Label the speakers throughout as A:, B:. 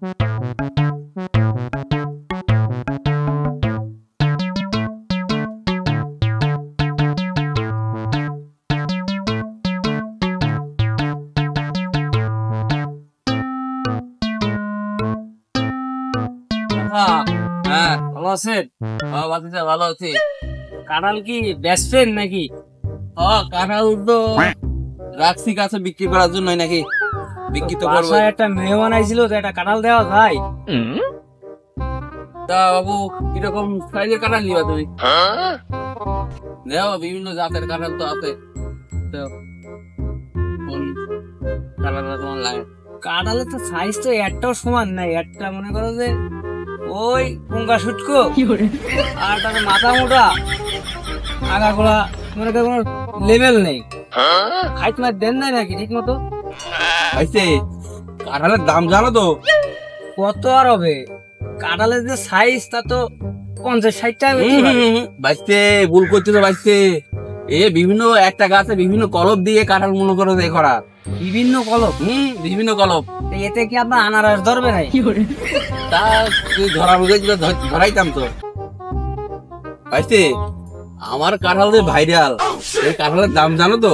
A: হ্যাঁ, ভালো আছেন? ভালো আছি। কাঁঠাল কি বেচবেন নাকি? কাঁঠাল তো রাখছি কাছে বিক্রি করার জন্য নাকি বিক্রি তো করবো। একটা মেহমান আইছিল তো একটা কাঁঠাল দেওয়া যায়। তা বাবু কিরকম সাইজের কাঁঠাল নিবা তুমি? দেওয়া বিভিন্ন জাতের কাঁঠাল তো আছে। কাঁঠালের তো সাইজ তো একটাও সমান নাই। একটা মনে করো যে ওই পুঙ্গা শুটকো আর তার মাথা মোটা আগাগোড়া মনে করো কোনো লেভেল নেই। খাইতে মার দেন নাই নাকি ঠিক মতো? কাঁঠালের দাম জানো তো কত আর হবে? কাঁঠালের যে সাইজ তা তো 50-60 টাকা। বাইতে ভুল করছে তো বাইতে। বিভিন্ন একটা গাছে বিভিন্ন কলপ দিয়ে কাঁঠাল মনে করো যে করা বিভিন্ন কলপ। বিভিন্ন কলপ। এতে কি আপনার আনারস ধরবে নাই? তা ধরা ধরাইতাম তো বাইতে। আমার কাঁঠাল যে ভাইরাল, এই কাঁঠালের দাম জানো তো?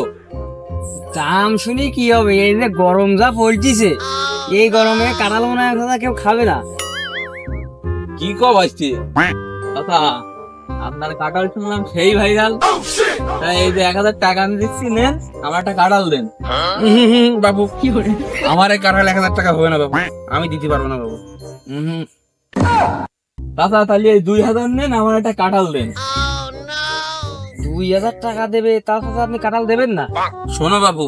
A: দাম শুনি কি হবে? এই যে গরম যা পড়তিছে, এই গরমে কাঁঠাল মনে হয় কেউ খাবে না। কি কব আসছে কথা? আপনার কাঁঠাল শুনলাম সেই ভাইরাল। এই যে 1000 টাকা আমি দিচ্ছি, নেন আমার একটা কাঁঠাল দেন। বাবু কি করে আমার এই কাঁঠাল 1000 টাকা হবে না বাবু, আমি দিতে পারবো না বাবু। দাদা তাহলে এই 2000 নেন, আমার একটা কাঁঠাল দেন। 2000 টাকা দেবে তার সাথে আপনি কাঁঠাল দেবেন না? শোনো বাবু,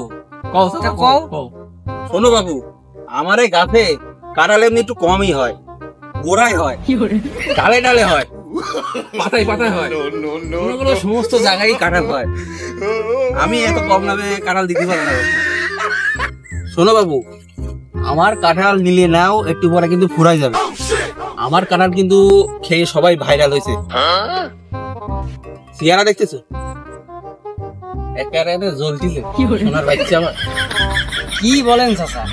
A: শোনো বাবু, আমার এই গাছে কাঁঠাল এমনি একটু কমই হয়, গোড়ায় হয়, ডালে ডালে হয়, পাতায় পাতায় হয়, সমস্ত জায়গায় কাঁঠাল হয়। আমি এত কম দামে কাঁঠাল দিতে পারবো না। শোনো বাবু, আমার কাঁঠাল নিলে নাও, একটু পরে কিন্তু ফুরাই যাবে। আমার কাঁঠাল কিন্তু খেয়ে সবাই ভাইরাল হয়েছে। চেহারা দেখতেছো একেবারে জ্বলতিছে সোনার বাচ্চা আমার। কি বলেন চাচা?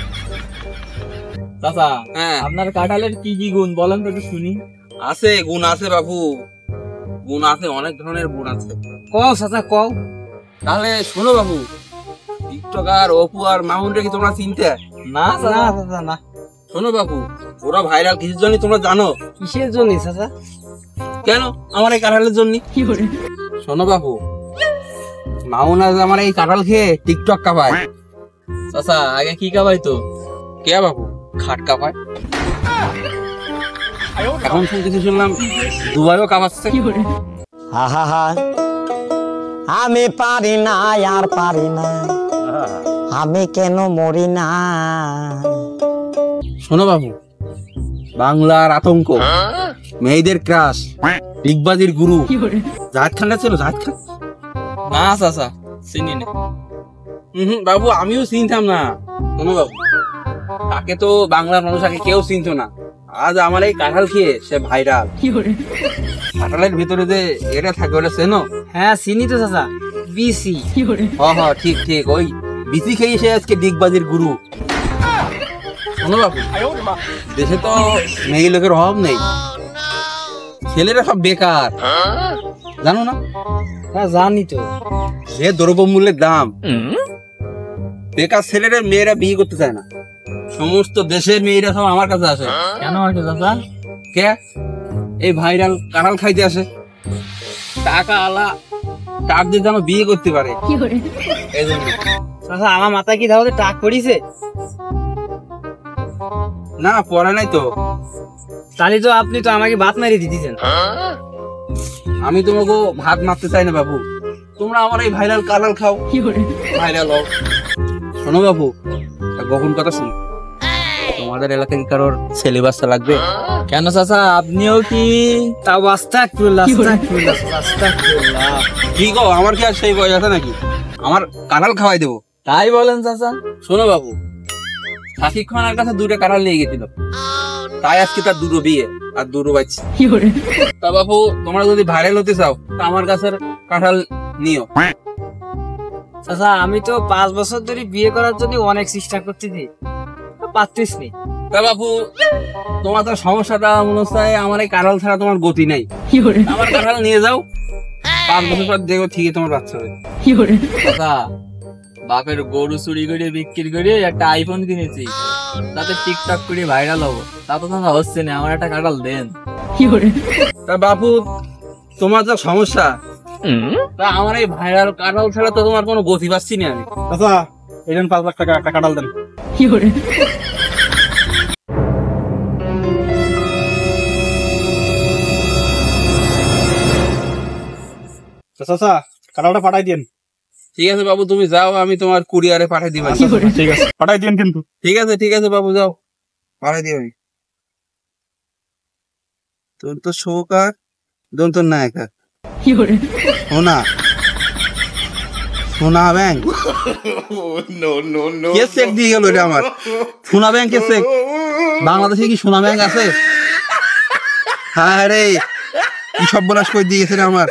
A: চাচা আপনার কাঁঠালের কি কি গুণ বলেন তো একটু শুনি। আছে গুণ আছে বাবু, গুণ আছে, অনেক ধরনের গুণ আছে। কও চাচা কও। তাহলে শোনো বাবু, টিকটকার অপু আর মামুনরে কি তোমরা চিনতে? না চাচা না। শোনো বাবু, ওরা ভাইরাল কিসের জন্য তোমরা জানো? কিসের জন্য চাচা? কেন? আমার এই কাঁঠালের জন্য। কি করে? শোনো বাবু, মামুন আজ আমার এই কাঁঠাল খেয়ে টিকটক কাঁপায়। চাচা আগে কি কাঁপাই তো? কে বাবু? খাট কাঁপায়। এখন শুনতেছি শুনলাম দুবাইও কাঁপাচ্ছে।
B: আমি পারি না আর পারি না, আমি কেন মরি না।
A: শোনো বাবু, বাংলার আতঙ্ক, মেয়েদের ক্রাশ, ডিগবাজির গুরু জাহিদ খানটা ছিল। জাহিদ খান না চাচা চিনি না। বাবু আমিও চিনতাম না। শোনো বাবু, তাকে তো বাংলার মানুষ আগে কেউ চিনতো না। আজ আমার এই কাঁঠাল খেয়ে সে ভাইরাল। কাঁঠালের ভিতরে যে এটা থাকে ওটা চেনো? হ্যাঁ চিনি তো চাচা, বিসি। হ্যাঁ ঠিক ঠিক, ওই বিসি খেয়ে সে আজকে ডিগবাজির গুরু। শোনো বাবু, দেশে তো মেয়ে লোকের অভাব নেই, ছেলেরা সব বেকার, জানো না? হ্যাঁ জানি তো। যে দ্রব্যমূল্যের দাম, বেকার ছেলেরা মেয়েরা বিয়ে করতে চায় না। সমস্ত দেশের মেয়েরা সব আমার কাছে আসে। কেন আসে চাচা? কে? এই ভাইরাল কাঁঠাল খাইতে আসে। টাকা আলা টাক দিয়ে যেন বিয়ে করতে পারে। এই জন্য চাচা আমার মাথায় কি তাহলে টাক পড়িছে? না পড়ে নাই তো। তাহলে তো আপনি তো আমাকে ভাত মারিয়ে দিতেছেন। আমি তোমাকে ভাত মারতে চাই না বাবু, তোমরা আমার এই ভাইরাল কাঁঠাল খাও, ভাইরাল হও। শোনো বাবু, গোপন কথা শুনো, তোমাদের এলাকায় কারোর ছেলে বাচ্চা লাগবে? কেন চাচা আপনিও কি? তাও কি গো, আমার কি আর সেই বয়স আছে নাকি? আমার কাঁঠাল খাওয়াই দেবো। তাই বলেন চাচা? শোনো বাবু, শাকিব খানের কাছে 2টা কাঁঠাল নিয়ে গেছিল, তাই আজকে তার 2টো বিয়ে আর 2টো বাচ্চা। তা বাবু, তোমরা যদি ভাইরাল হতে চাও তা আমার কাছের কাঁঠাল নিও। চাচা আমি তো 5 বছর ধরে বিয়ে করার জন্য অনেক চেষ্টা করতেছি, পারতেছি। তা বাপু তোমার তো সমস্যাটা মনে হচ্ছে আমার এই কাঁঠাল ছাড়া তোমার গতি নাই। আমার কাঁঠাল নিয়ে যাও, 5 বছর পর দেখো ঠিকই তোমার বাচ্চা হবে।
C: দাদা বাপের গরু চুরি করে বিক্রি করে একটা আইফোন কিনেছি, তাতে টিকটক করে ভাইরাল হবো। তা তো দাদা হচ্ছে না, আমার একটা কাঁঠাল দেন।
A: তা বাপু তোমার যা সমস্যা, তা আমার এই ভাইরাল কাঁঠাল ছাড়া তো তোমার কোনো গতি পাচ্ছি না আমি। আচ্ছা এই দেন 5 লাখ টাকা, একটা কাঁঠাল দেন। চাচা কাঁঠালটা পাঠাই দিন। ঠিক আছে বাবু, তুমি যাও, আমি তোমার কুরিয়ারে পাঠাই দিবা। ঠিক আছে পাঠাই দিন কিন্তু। ঠিক আছে বাবু, যাও পাঠাই দিও। তোর তো শোকার দন তোর নায়িকা সোনা সোনা ব্যাংক। কে চেক দিয়ে গেল এটা আমার? সোনা ব্যাংকের চেক? বাংলাদেশে কি সোনা ব্যাংক আছে? হ্যাঁ রে, কি সর্বনাশ করে দিয়েছে রে আমার।